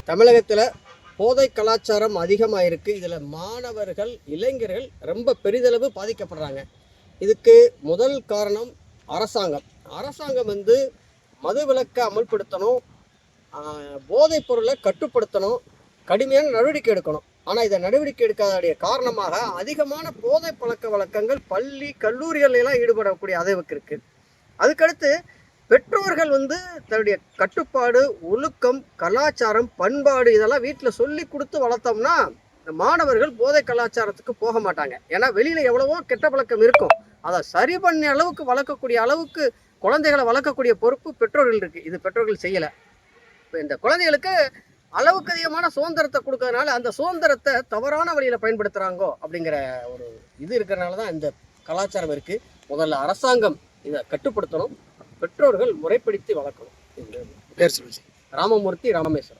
தமிழகத்தில் போதை கலாச்சாரம் அதிகமாக இருக்குது. இதில் மாணவர்கள், இளைஞர்கள் ரொம்ப பெரிதளவு பாதிக்கப்படுறாங்க. இதுக்கு முதல் காரணம் அரசாங்கம். அரசாங்கம் மது விலக்கை அமல்படுத்தணும், போதைப் பொருளை கட்டுப்படுத்தணும், கடுமையான நடவடிக்கை எடுக்கணும். ஆனால் இதை நடவடிக்கை எடுக்காத காரணமாக அதிகமான போதை பழக்க வழக்கங்கள் பள்ளி கல்லூரிகளெல்லாம் ஈடுபடக்கூடிய அளவுக்கு இருக்குது. அதுக்கடுத்து பெற்றோர்கள் தன்னுடைய கட்டுப்பாடு, ஒழுக்கம், கலாச்சாரம், பண்பாடு இதெல்லாம் வீட்டில் சொல்லி கொடுத்து வளர்த்தோம்னா இந்த மாணவர்கள் போதை கலாச்சாரத்துக்கு போக மாட்டாங்க. ஏன்னா வெளியில் எவ்வளவோ கெட்ட பழக்கம் இருக்கும், அதை சரி பண்ண அளவுக்கு வளர்க்கக்கூடிய அளவுக்கு குழந்தைகளை வளர்க்கக்கூடிய பொறுப்பு பெற்றோர்கள் இருக்குது. இது பெற்றோர்கள் செய்யலை. இப்போ இந்த குழந்தைகளுக்கு அளவுக்கு அதிகமான சுதந்திரத்தை கொடுக்கறதுனால அந்த சுதந்திரத்தை தவறான வழியில் பயன்படுத்துகிறாங்கோ அப்படிங்கிற ஒரு இது இருக்கிறனால தான் இந்த கலாச்சாரம் இருக்குது. முதல்ல அரசாங்கம் இதை கட்டுப்படுத்தணும், பெற்றோர்கள் முறைப்படுத்தி வளர்க்கணும். பேர் சொல்லுங்க. ராமமூர்த்தி, ராமேஸ்வரம்.